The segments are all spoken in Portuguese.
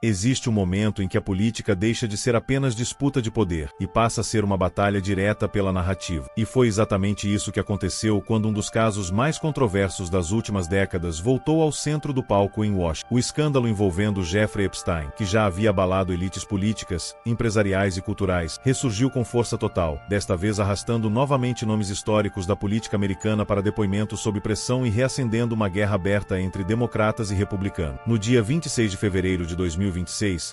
Existe um momento em que a política deixa de ser apenas disputa de poder e passa a ser uma batalha direta pela narrativa. E foi exatamente isso que aconteceu quando um dos casos mais controversos das últimas décadas voltou ao centro do palco em Washington. O escândalo envolvendo Jeffrey Epstein, que já havia abalado elites políticas, empresariais e culturais, ressurgiu com força total, desta vez arrastando novamente nomes históricos da política americana para depoimentos sob pressão e reacendendo uma guerra aberta entre democratas e republicanos. No dia 26 de fevereiro de 2026,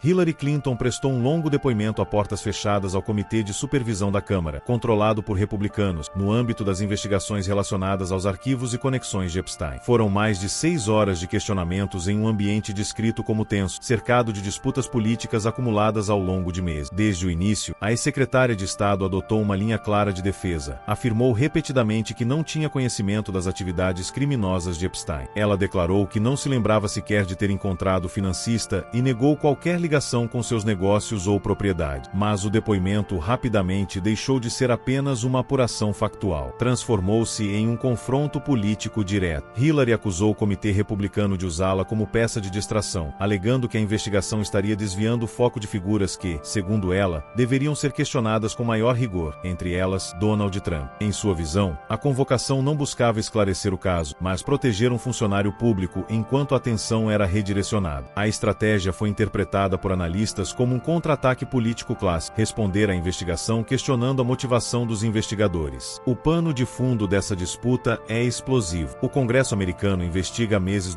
Hillary Clinton prestou um longo depoimento a portas fechadas ao Comitê de Supervisão da Câmara, controlado por republicanos, no âmbito das investigações relacionadas aos arquivos e conexões de Epstein. Foram mais de 6 horas de questionamentos em um ambiente descrito como tenso, cercado de disputas políticas acumuladas ao longo de meses. Desde o início, a ex-secretária de Estado adotou uma linha clara de defesa. Afirmou repetidamente que não tinha conhecimento das atividades criminosas de Epstein. Ela declarou que não se lembrava sequer de ter encontrado o financista e negou qualquer ligação com seus negócios ou propriedade. Mas o depoimento rapidamente deixou de ser apenas uma apuração factual. Transformou-se em um confronto político direto. Hillary acusou o comitê republicano de usá-la como peça de distração, alegando que a investigação estaria desviando o foco de figuras que, segundo ela, deveriam ser questionadas com maior rigor, entre elas, Donald Trump. Em sua visão, a convocação não buscava esclarecer o caso, mas proteger um funcionário público enquanto a atenção era redirecionada. A estratégia foi interpretada por analistas como um contra-ataque político clássico, responder à investigação questionando a motivação dos investigadores. O pano de fundo dessa disputa é explosivo. O Congresso americano investiga há meses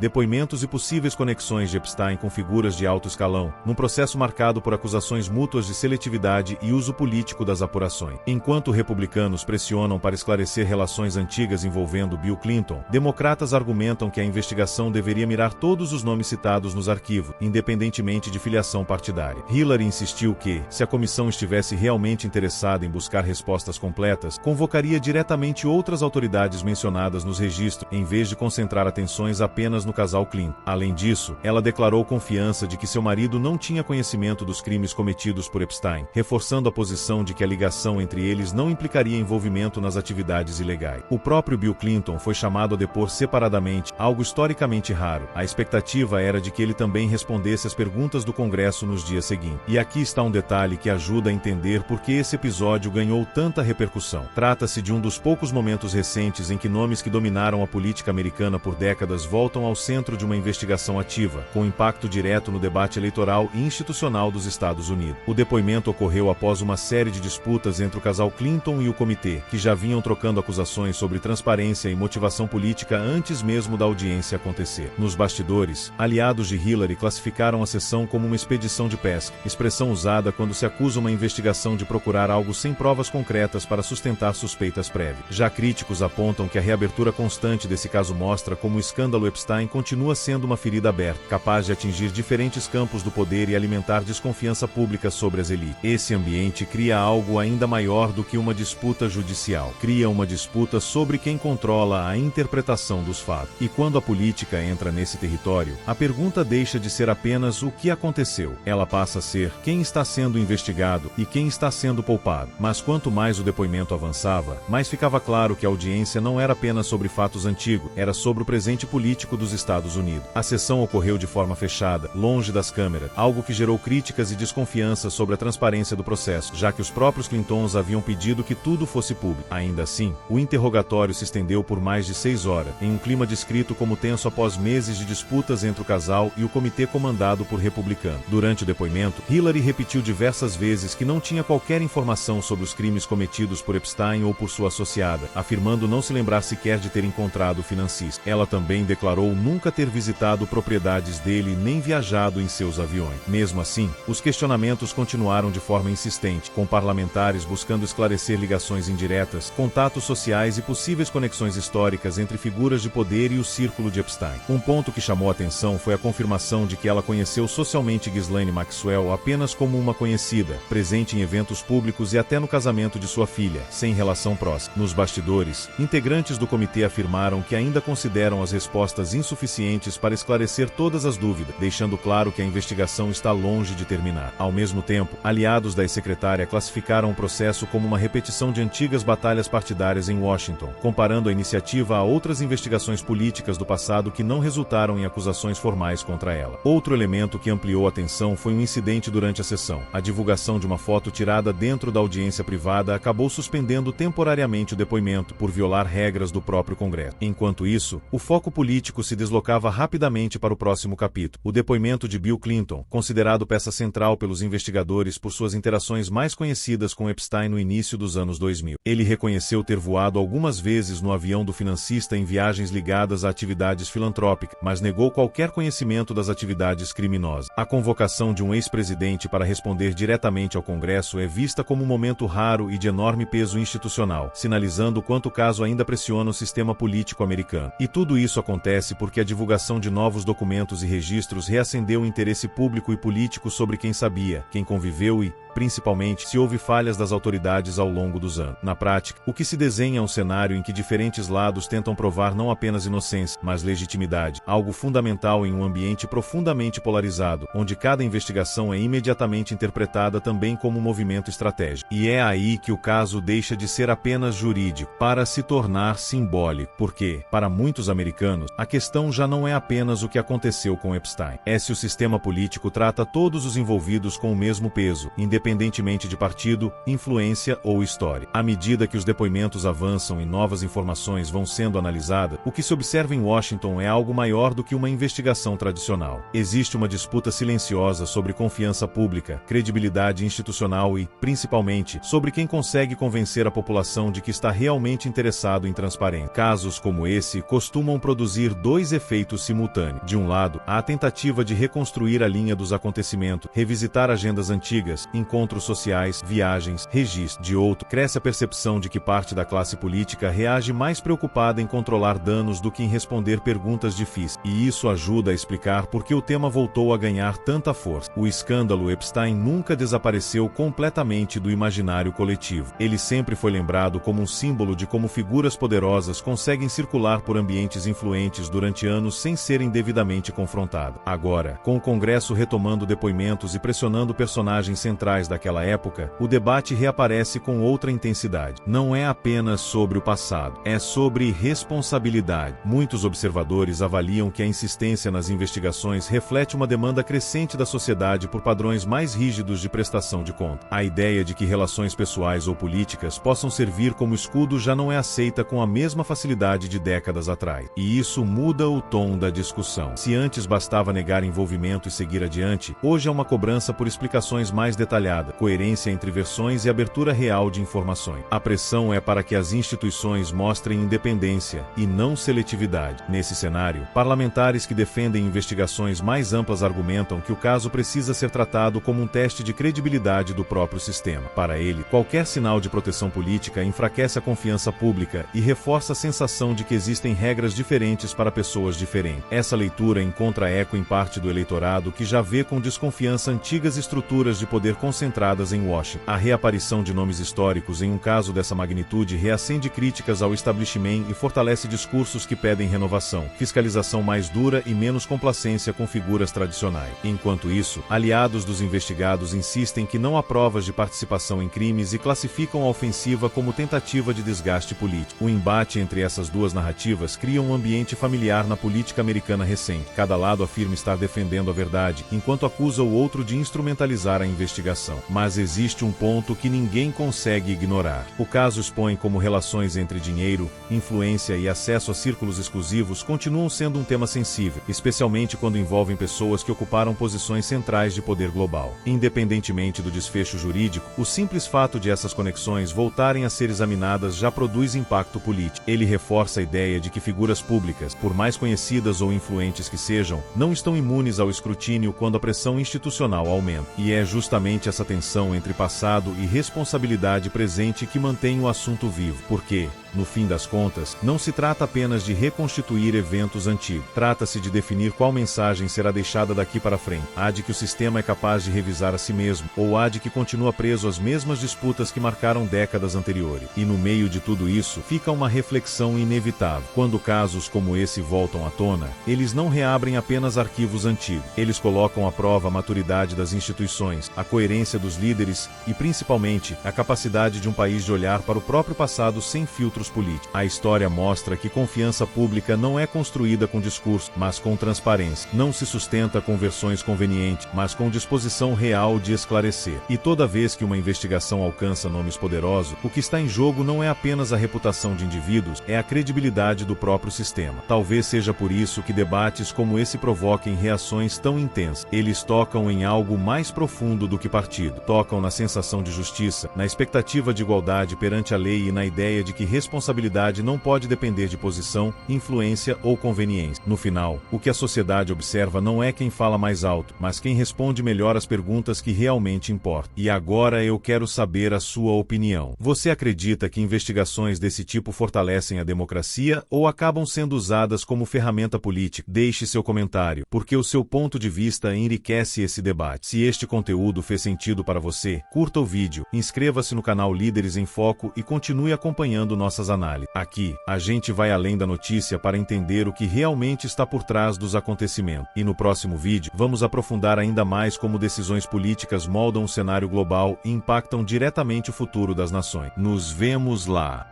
depoimentos e possíveis conexões de Epstein com figuras de alto escalão, num processo marcado por acusações mútuas de seletividade e uso político das apurações. Enquanto republicanos pressionam para esclarecer relações antigas envolvendo Bill Clinton, democratas argumentam que a investigação deveria mirar todos os nomes citados nos arquivos, independentemente de filiação partidária. Hillary insistiu que, se a comissão estivesse realmente interessada em buscar respostas completas, convocaria diretamente outras autoridades mencionadas nos registros, em vez de concentrar atenções apenas no casal Clinton. Além disso, ela declarou confiança de que seu marido não tinha conhecimento dos crimes cometidos por Epstein, reforçando a posição de que a ligação entre eles não implicaria envolvimento nas atividades ilegais. O próprio Bill Clinton foi chamado a depor separadamente, algo historicamente raro. A expectativa era de que ele também respondesse às perguntas do Congresso nos dias seguintes. E aqui está um detalhe que ajuda a entender por que esse episódio ganhou tanta repercussão. Trata-se de um dos poucos momentos recentes em que nomes que dominaram a política americana por décadas voltam ao centro de uma investigação ativa, com impacto direto no debate eleitoral e institucional dos Estados Unidos. O depoimento ocorreu após uma série de disputas entre o casal Clinton e o comitê, que já vinham trocando acusações sobre transparência e motivação política antes mesmo da audiência acontecer. Nos bastidores, aliados de Hillary classificaram a sessão como uma expedição de pesca, expressão usada quando se acusa uma investigação de procurar algo sem provas concretas para sustentar suspeitas prévias. Já críticos apontam que a reabertura constante desse caso mostra como o escândalo Epstein continua sendo uma ferida aberta, capaz de atingir diferentes campos do poder e alimentar desconfiança pública sobre as elites. Esse ambiente cria algo ainda maior do que uma disputa judicial. Cria uma disputa sobre quem controla a interpretação dos fatos. E quando a política entra nesse território, a pergunta deixa de ser apenas o que aconteceu. Ela passa a ser quem está sendo investigado e quem está sendo poupado. Mas quanto mais o depoimento avançava, mais ficava claro que a audiência não era apenas sobre fatos antigos, era sobre o presente político dos Estados Unidos. A sessão ocorreu de forma fechada, longe das câmeras, algo que gerou críticas e desconfiança sobre a transparência do processo, já que os próprios Clintons haviam pedido que tudo fosse público. Ainda assim, o interrogatório se estendeu por mais de 6 horas, em um clima descrito como tenso após meses de disputas entre o casal e o comitê comandado por republicanos. Durante o depoimento, Hillary repetiu diversas vezes que não tinha qualquer informação sobre os crimes cometidos por Epstein ou por sua associada, afirmando não se lembrar sequer de ter encontrado o financista. Ela também declarou nunca ter visitado propriedades dele nem viajado em seus aviões. Mesmo assim, os questionamentos continuaram de forma insistente, com parlamentares buscando esclarecer ligações indiretas, contatos sociais e possíveis conexões históricas entre figuras de poder e o círculo de Epstein. Um ponto que chamou a atenção foi a confirmação de que ela conheceu socialmente Ghislaine Maxwell apenas como uma conhecida, presente em eventos públicos e até no casamento de sua filha, sem relação próxima. Nos bastidores, integrantes do comitê afirmaram que ainda consideram as respostas insuficientes para esclarecer todas as dúvidas, deixando claro que a investigação está longe de terminar. Ao mesmo tempo, aliados da ex-secretária classificaram o processo como uma repetição de antigas batalhas partidárias em Washington, comparando a iniciativa a outras investigações políticas do passado que não resultaram em acusações formais contra ela. Outro elemento que ampliou a tensão foi um incidente durante a sessão. A divulgação de uma foto tirada dentro da audiência privada acabou suspendendo temporariamente o depoimento por violar regras do próprio Congresso. Enquanto isso, o foco político se deslocava rapidamente para o próximo capítulo. O depoimento de Bill Clinton, considerado peça central pelos investigadores por suas interações mais conhecidas com Epstein no início dos anos 2000. Ele reconheceu ter voado algumas vezes no avião do financista em viagens ligadas a atividades filantrópicas, mas negou qualquer conhecimento das atividades criminosas. A convocação de um ex-presidente para responder diretamente ao Congresso é vista como um momento raro e de enorme peso institucional, sinalizando o quanto o caso ainda pressiona o sistema político americano. E tudo isso acontece porque a divulgação de novos documentos e registros reacendeu o interesse público e político sobre quem sabia, quem conviveu e, principalmente, se houve falhas das autoridades ao longo dos anos. Na prática, o que se desenha é um cenário em que diferentes lados tentam provar não apenas inocência, mas legitimidade, algo fundamental em um ambiente profundamente polarizado, onde cada investigação é imediatamente interpretada também como um movimento estratégico. E é aí que o caso deixa de ser apenas jurídico, para se tornar simbólico, porque, para muitos americanos, a questão já não é apenas o que aconteceu com Epstein. É se o sistema político trata todos os envolvidos com o mesmo peso, independentemente de partido, influência ou história. À medida que os depoimentos avançam e novas informações vão sendo analisadas, o que se observa em Washington é algo maior do que uma investigação tradicional. Existe uma disputa silenciosa sobre confiança pública, credibilidade institucional e, principalmente, sobre quem consegue convencer a população de que está realmente interessado em transparência. Casos como esse costumam produzir dois efeitos simultâneos. De um lado, a tentativa de reconstruir a linha dos acontecimentos, revisitar agendas antigas, encontros sociais, viagens, registros. De outro, cresce a percepção de que parte da classe política reage mais preocupada em controlar danos do que em responder perguntas difíceis. E isso ajuda a explicar por que o tema voltou a ganhar tanta força. O escândalo Epstein nunca desapareceu completamente do imaginário coletivo. Ele sempre foi lembrado como um símbolo de como figuras poderosas conseguem circular por ambientes influentes durante anos sem serem devidamente confrontadas. Agora, com o Congresso retomando depoimentos e pressionando personagens centrais daquela época, o debate reaparece com outra intensidade. Não é apenas sobre o passado, é sobre responsabilidade. Muitos observadores avaliam que a insistência nas investigações reflete uma demanda crescente da sociedade por padrões mais rígidos de prestação de conta. A ideia de que relações pessoais ou políticas possam servir como escudo já não é aceita com a mesma facilidade de décadas atrás. E isso muda o tom da discussão. Se antes bastava negar envolvimento e seguir adiante, hoje é uma cobrança por explicações mais detalhadas, coerência entre versões e abertura real de informações. A pressão é para que as instituições mostrem independência e não seletividade. Nesse cenário, parlamentares que defendem investigações mais amplas argumentam que o caso precisa ser tratado como um teste de credibilidade do próprio sistema. Para ele, qualquer sinal de proteção política enfraquece a confiança pública e reforça a sensação de que existem regras diferentes para pessoas diferentes. Essa leitura encontra eco em parte do eleitorado que já vê com desconfiança antigas estruturas de poder concentradas em Washington. A reaparição de nomes históricos em um caso dessa magnitude reacende críticas ao establishment e fortalece discursos que pedem renovação, fiscalização mais dura e menos complacência com figuras tradicionais. Enquanto isso, aliados dos investigados insistem que não há provas de participação em crimes e classificam a ofensiva como tentativa de desgaste político. O embate entre essas duas narrativas cria um ambiente familiar na política americana recente. Cada lado afirma estar defendendo a verdade, enquanto acusa o outro de instrumentalizar a investigação. Mas existe um ponto que ninguém consegue ignorar. O caso expõe como relações entre dinheiro, influência e acesso a círculos exclusivos continuam sendo um tema sensível, especialmente quando envolvem pessoas que ocuparam posições centrais de poder global. Independentemente do desfecho jurídico, o simples fato de essas conexões voltarem a ser examinadas já produz impacto político. Ele reforça a ideia de que figuras públicas, por mais conhecidas ou influentes que sejam, não estão imunes ao escrutínio quando a pressão institucional aumenta. E é justamente essa tensão entre passado e responsabilidade presente que mantém o assunto vivo. Porque, no fim das contas, não se trata apenas de reconstituir eventos antigos. Trata-se de definir qual mensagem será deixada daqui para frente. Há de que o sistema é capaz de revisar a si mesmo, ou há de que continua preso às mesmas disputas que marcaram décadas anteriores. E no meio de tudo isso, fica uma reflexão inevitável. Quando casos como esse voltam à tona, eles não reabrem apenas arquivos antigos. Eles colocam à prova a maturidade das instituições, a coerência experiência dos líderes e, principalmente, a capacidade de um país de olhar para o próprio passado sem filtros políticos. A história mostra que confiança pública não é construída com discurso, mas com transparência. Não se sustenta com versões convenientes, mas com disposição real de esclarecer. E toda vez que uma investigação alcança nomes poderosos, o que está em jogo não é apenas a reputação de indivíduos, é a credibilidade do próprio sistema. Talvez seja por isso que debates como esse provoquem reações tão intensas. Eles tocam em algo mais profundo do que partido. Tocam na sensação de justiça, na expectativa de igualdade perante a lei e na ideia de que responsabilidade não pode depender de posição, influência ou conveniência. No final, o que a sociedade observa não é quem fala mais alto, mas quem responde melhor às perguntas que realmente importam. E agora eu quero saber a sua opinião. Você acredita que investigações desse tipo fortalecem a democracia ou acabam sendo usadas como ferramenta política? Deixe seu comentário, porque o seu ponto de vista enriquece esse debate. Se este conteúdo fez sentido para você, curta o vídeo, inscreva-se no canal Líderes em Foco e continue acompanhando nossas análises. Aqui, a gente vai além da notícia para entender o que realmente está por trás dos acontecimentos. E no próximo vídeo, vamos aprofundar ainda mais como decisões políticas moldam o cenário global e impactam diretamente o futuro das nações. Nos vemos lá!